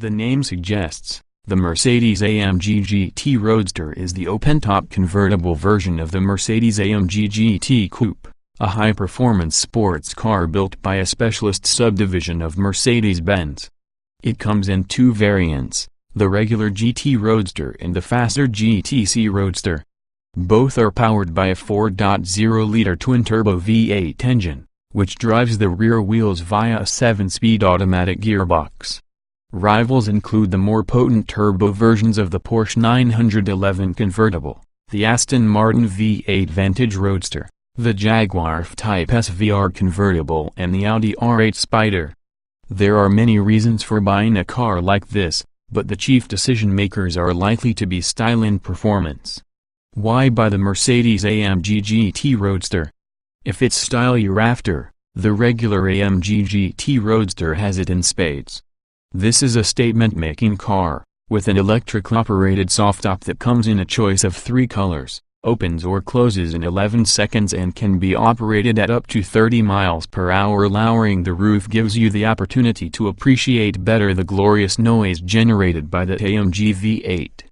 the name suggests, the Mercedes-AMG GT Roadster is the open-top convertible version of the Mercedes-AMG GT Coupe, a high-performance sports car built by a specialist subdivision of Mercedes-Benz. It comes in two variants, the regular GT Roadster and the faster GTC Roadster. Both are powered by a 4.0-liter twin-turbo V8 engine, which drives the rear wheels via a 7-speed automatic gearbox. Rivals include the more potent turbo versions of the Porsche 911 convertible, the Aston Martin V8 Vantage Roadster, the Jaguar F-Type SVR convertible and the Audi R8 Spider. There are many reasons for buying a car like this, but the chief decision makers are likely to be style and performance. Why buy the Mercedes-AMG GT Roadster? If it's style you're after, the regular AMG GT Roadster has it in spades. This is a statement-making car, with an electric-operated softtop that comes in a choice of 3 colors, opens or closes in 11 seconds and can be operated at up to 30 miles per hour. Lowering the roof gives you the opportunity to appreciate better the glorious noise generated by the AMG V8.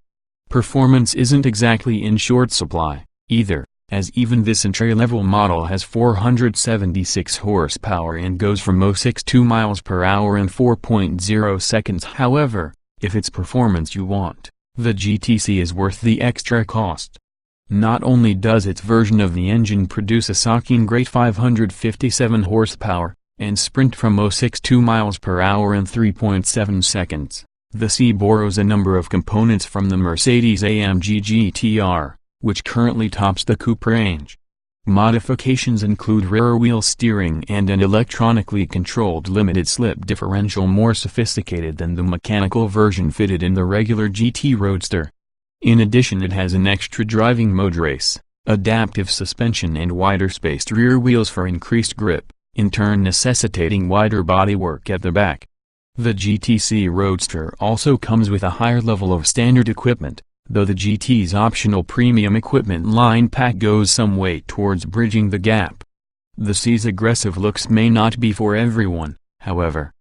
Performance isn't exactly in short supply, either, as even this entry-level model has 476 horsepower and goes from 0 miles per hour in 4.0 seconds. However, if it's performance you want, the GTC is worth the extra cost. Not only does its version of the engine produce a shocking great 557 horsepower, and sprint from 2 miles per hour in 3.7 seconds, the C borrows a number of components from the Mercedes-AMG GTR, which currently tops the coupe range. Modifications include rear-wheel steering and an electronically controlled limited-slip differential more sophisticated than the mechanical version fitted in the regular GT Roadster. In addition, it has an extra driving mode race, adaptive suspension and wider-spaced rear wheels for increased grip, in turn necessitating wider bodywork at the back. The GTC Roadster also comes with a higher level of standard equipment, though the GT's optional premium equipment line pack goes some way towards bridging the gap. The C's aggressive looks may not be for everyone, however.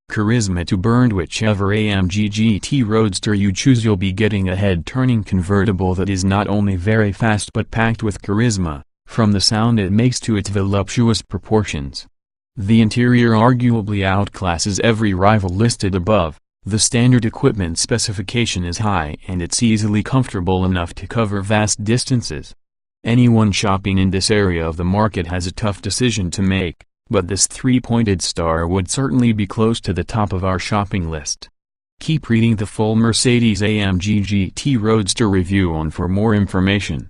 Charisma to burn. Whichever AMG GT Roadster you choose, you'll be getting a head-turning convertible that is not only very fast but packed with charisma, from the sound it makes to its voluptuous proportions. The interior arguably outclasses every rival listed above. The standard equipment specification is high and it's easily comfortable enough to cover vast distances. Anyone shopping in this area of the market has a tough decision to make, but this 3-pointed star would certainly be close to the top of our shopping list. Keep reading the full Mercedes-AMG GT Roadster review on for more information.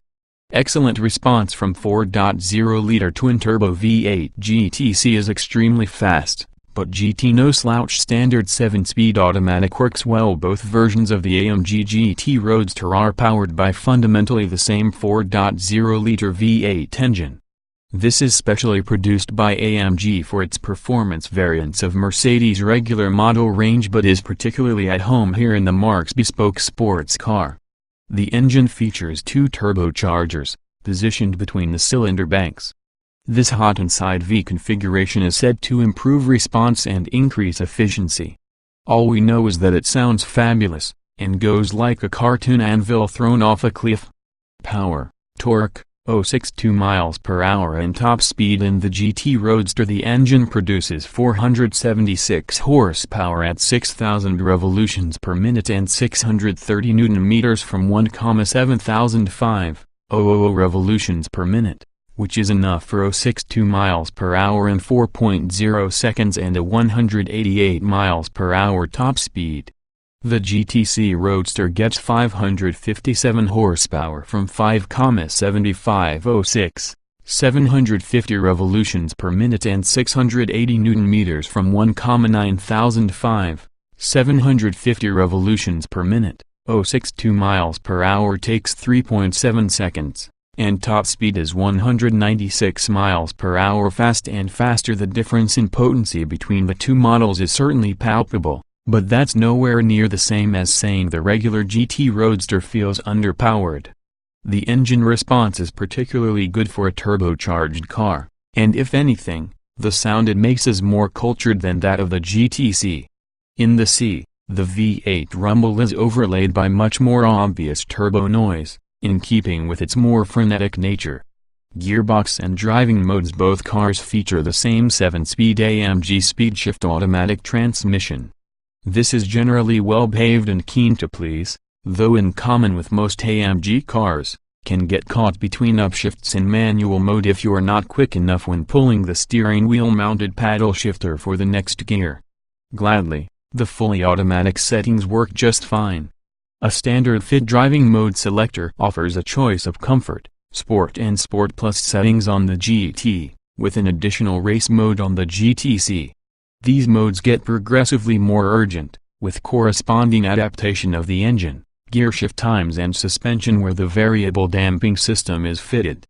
Excellent response from 4.0-liter twin-turbo V8 GTC is extremely fast, but GT no slouch. Standard 7-speed automatic works well. Both versions of the AMG GT Roadster are powered by fundamentally the same 4.0-liter V8 engine. This is specially produced by AMG for its performance variants of Mercedes' regular model range but is particularly at home here in the Marque's bespoke sports car. The engine features 2 turbochargers, positioned between the cylinder banks. This hot inside V configuration is said to improve response and increase efficiency. All we know is that it sounds fabulous, and goes like a cartoon anvil thrown off a cliff. Power, torque, 0.62 miles per hour and top speed. In the GT Roadster the engine produces 476 horsepower at 6,000 revolutions per minute and 630 Nm from 1,7500 revolutions per minute, which is enough for 0.62 miles per hour in 4.0 seconds and a 188 miles per hour top speed. The GTC Roadster gets 557 horsepower from 5,7506, 750 revolutions per minute and 680 Nm from 1,9005, 750 revolutions per minute, 0.62 miles per hour takes 3.7 seconds, and top speed is 196 miles per hour. Fast and faster. The difference in potency between the two models is certainly palpable. But that's nowhere near the same as saying the regular GT Roadster feels underpowered. The engine response is particularly good for a turbocharged car, and if anything, the sound it makes is more cultured than that of the GTC. In the C, The V8 rumble is overlaid by much more obvious turbo noise, in keeping with its more frenetic nature. Gearbox and driving modes. Both cars feature the same 7-speed AMG speed-shift automatic transmission. This is generally well behaved and keen to please, though in common with most AMG cars, can get caught between upshifts in manual mode if you're not quick enough when pulling the steering wheel-mounted paddle shifter for the next gear. Gladly, the fully automatic settings work just fine. A standard fit driving mode selector offers a choice of comfort, sport and sport plus settings on the GT, with an additional race mode on the GTC. These modes get progressively more urgent, with corresponding adaptation of the engine, gear shift times and suspension where the variable damping system is fitted.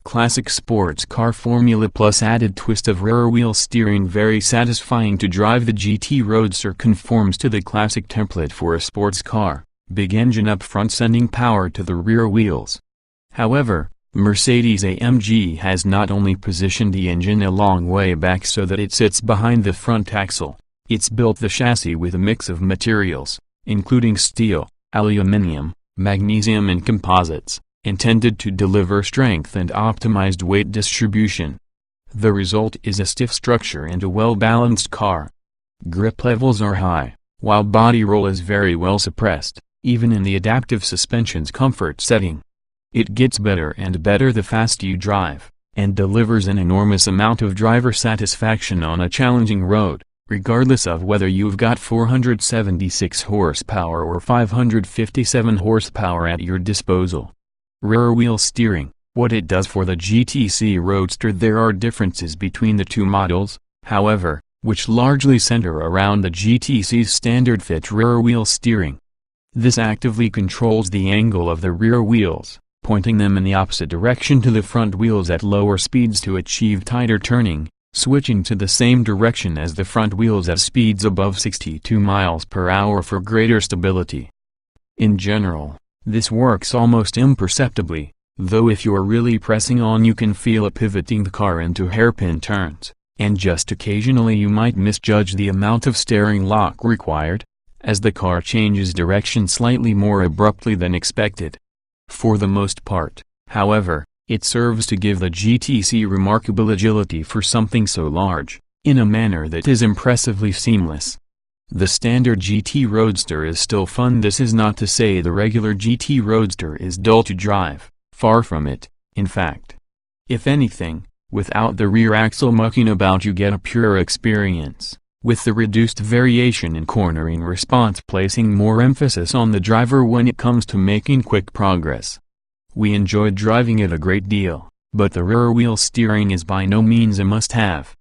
Classic sports car formula plus added twist of rear wheel steering. Very satisfying to drive. The GT Roadster conforms to the classic template for a sports car, big engine up front sending power to the rear wheels. However, Mercedes-AMG has not only positioned the engine a long way back so that it sits behind the front axle, it's built the chassis with a mix of materials, including steel, aluminum, magnesium and composites, intended to deliver strength and optimized weight distribution. The result is a stiff structure and a well-balanced car. Grip levels are high, while body roll is very well suppressed, even in the adaptive suspension's comfort setting. It gets better and better the faster you drive, and delivers an enormous amount of driver satisfaction on a challenging road, regardless of whether you've got 476 horsepower or 557 horsepower at your disposal. Rear wheel steering. What it does for the GTC Roadster. There are differences between the two models, however, which largely center around the GTC's standard fit rear wheel steering. This actively controls the angle of the rear wheels, pointing them in the opposite direction to the front wheels at lower speeds to achieve tighter turning, switching to the same direction as the front wheels at speeds above 62 miles per hour for greater stability. In general, this works almost imperceptibly, though if you're really pressing on you can feel it pivoting the car into hairpin turns, and just occasionally you might misjudge the amount of steering lock required, as the car changes direction slightly more abruptly than expected. For the most part, however, it serves to give the GTC remarkable agility for something so large, in a manner that is impressively seamless. The standard GT Roadster is still fun. This is not to say the regular GT Roadster is dull to drive, far from it, in fact. If anything, without the rear axle mucking about you get a pure experience, with the reduced variation in cornering response placing more emphasis on the driver when it comes to making quick progress. We enjoyed driving it a great deal, but the rear wheel steering is by no means a must-have.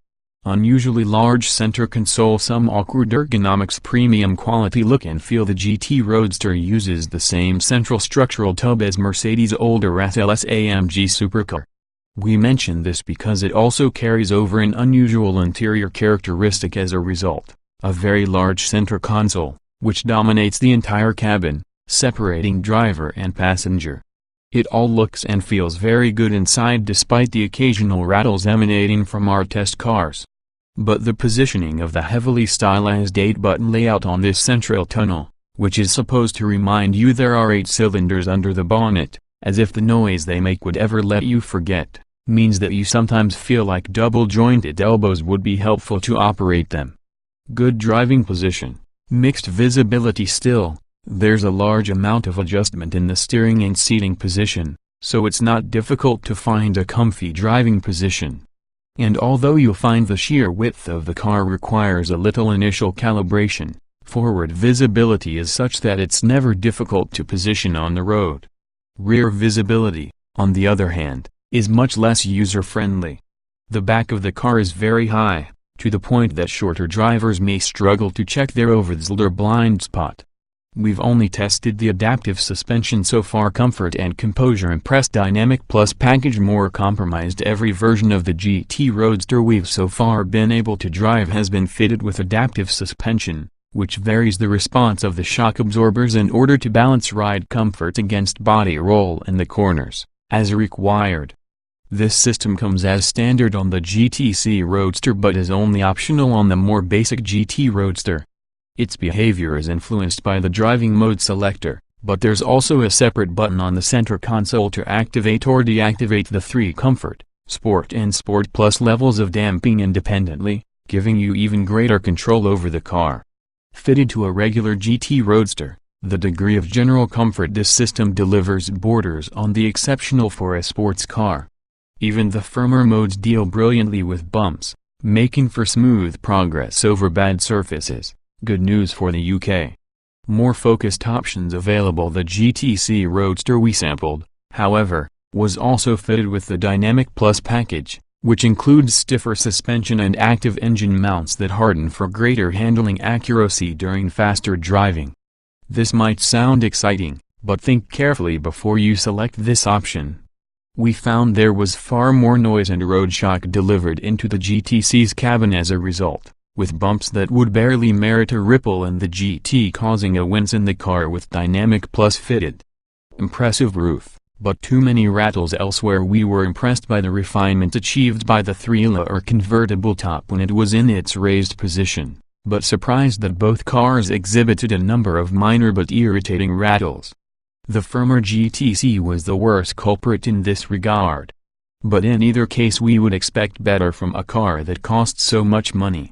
Unusually large center console, some awkward ergonomics, premium quality look and feel. The GT Roadster uses the same central structural tub as Mercedes' older SLS AMG supercar. We mention this because it also carries over an unusual interior characteristic as a result, a very large center console, which dominates the entire cabin, separating driver and passenger. It all looks and feels very good inside despite the occasional rattles emanating from our test cars. But the positioning of the heavily stylized 8-button layout on this central tunnel, which is supposed to remind you there are 8 cylinders under the bonnet, as if the noise they make would ever let you forget, means that you sometimes feel like double-jointed elbows would be helpful to operate them. Good driving position, mixed visibility. Still, there's a large amount of adjustment in the steering and seating position, so it's not difficult to find a comfy driving position. And although you'll find the sheer width of the car requires a little initial calibration, forward visibility is such that it's never difficult to position on the road. Rear visibility, on the other hand, is much less user-friendly. The back of the car is very high, to the point that shorter drivers may struggle to check their over-the-shoulder blind spot. We've only tested the adaptive suspension so far. Comfort and composure impressed. Dynamic Plus package more compromised. Every version of the GT Roadster we've so far been able to drive has been fitted with adaptive suspension, which varies the response of the shock absorbers in order to balance ride comfort against body roll in the corners, as required. This system comes as standard on the GTC Roadster but is only optional on the more basic GT Roadster. Its behavior is influenced by the driving mode selector, but there's also a separate button on the center console to activate or deactivate the three Comfort, Sport and Sport Plus levels of damping independently, giving you even greater control over the car. Fitted to a regular GT Roadster, the degree of general comfort this system delivers borders on the exceptional for a sports car. Even the firmer modes deal brilliantly with bumps, making for smooth progress over bad surfaces. Good news for the UK. More focused options available. The GTC Roadster we sampled, however, was also fitted with the Dynamic Plus package, which includes stiffer suspension and active engine mounts that harden for greater handling accuracy during faster driving. This might sound exciting, but think carefully before you select this option. We found there was far more noise and road shock delivered into the GTC's cabin as a result, with bumps that would barely merit a ripple in the GT causing a wince in the car with Dynamic Plus fitted. Impressive roof, but too many rattles elsewhere. We were impressed by the refinement achieved by the 3-layer convertible top when it was in its raised position, but surprised that both cars exhibited a number of minor but irritating rattles. The firmer GTC was the worst culprit in this regard. But in either case we would expect better from a car that costs so much money.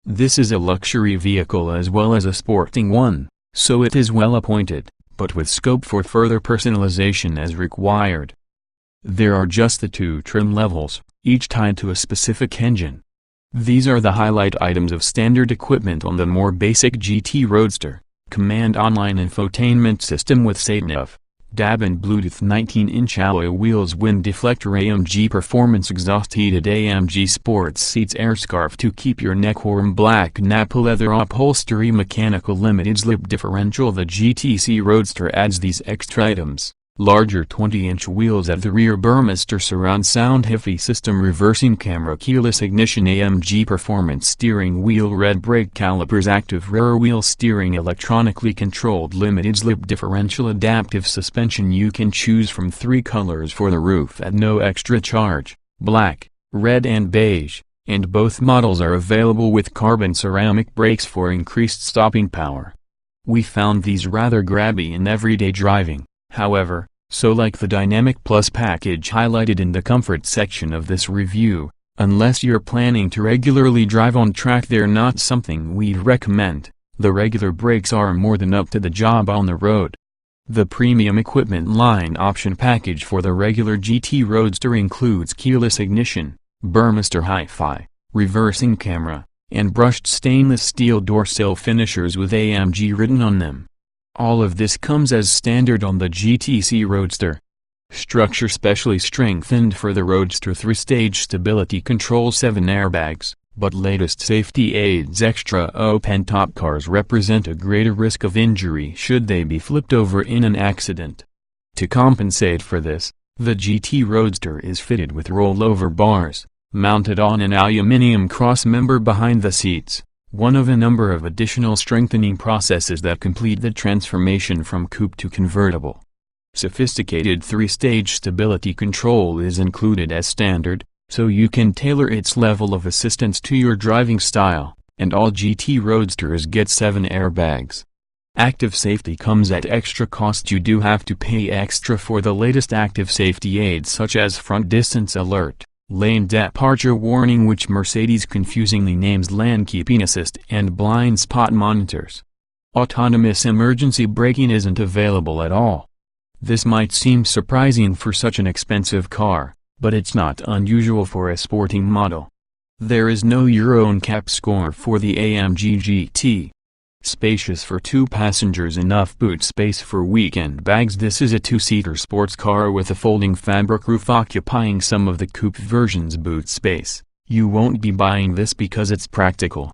This is a luxury vehicle as well as a sporting one, so it is well appointed, but with scope for further personalization as required. There are just the two trim levels, each tied to a specific engine. These are the highlight items of standard equipment on the more basic GT Roadster: Command Online infotainment system with sat-nav, DAB and Bluetooth, 19-inch alloy wheels, wind deflector, AMG performance exhaust, heated AMG sports seats, air scarf to keep your neck warm, black Nappa leather upholstery, mechanical limited slip differential. The GTC Roadster adds these extra items: larger 20-inch wheels at the rear, Burmester surround sound, HiFi system, reversing camera, keyless ignition, AMG performance steering wheel, red brake calipers, active rear wheel steering, electronically controlled limited slip differential, adaptive suspension. You can choose from 3 colors for the roof at no extra charge: black, red and beige, and both models are available with carbon ceramic brakes for increased stopping power. We found these rather grabby in everyday driving, however, so like the Dynamic Plus package highlighted in the comfort section of this review, unless you're planning to regularly drive on track, they're not something we'd recommend. The regular brakes are more than up to the job on the road. The premium equipment line option package for the regular GT Roadster includes keyless ignition, Burmester HiFi, reversing camera, and brushed stainless steel door sill finishers with AMG written on them. All of this comes as standard on the GTC Roadster. Structure specially strengthened for the Roadster: 3-stage stability control, 7 airbags, but latest safety aids. Extra open-top cars represent a greater risk of injury should they be flipped over in an accident. To compensate for this, the GT Roadster is fitted with rollover bars, mounted on an aluminum cross-member behind the seats, one of a number of additional strengthening processes that complete the transformation from coupe to convertible. Sophisticated 3-stage stability control is included as standard, so you can tailor its level of assistance to your driving style, and all GT Roadsters get 7 airbags. Active safety comes at extra cost. You do have to pay extra for the latest active safety aids such as front distance alert, lane departure warning, which Mercedes confusingly names lane keeping assist, and blind spot monitors. Autonomous emergency braking isn't available at all. This might seem surprising for such an expensive car, but it's not unusual for a sporting model. There is no Euro NCAP score for the AMG GT. Spacious for 2 passengers, enough boot space for weekend bags. This is a 2-seater sports car with a folding fabric roof occupying some of the coupe version's boot space. You won't be buying this because it's practical.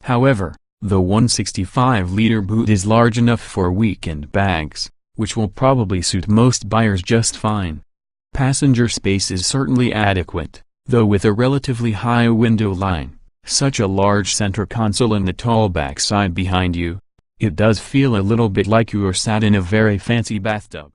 However, the 165-liter boot is large enough for weekend bags, which will probably suit most buyers just fine. Passenger space is certainly adequate, though with a relatively high window line, such a large center console and the tall backside behind you, it does feel a little bit like you are sat in a very fancy bathtub.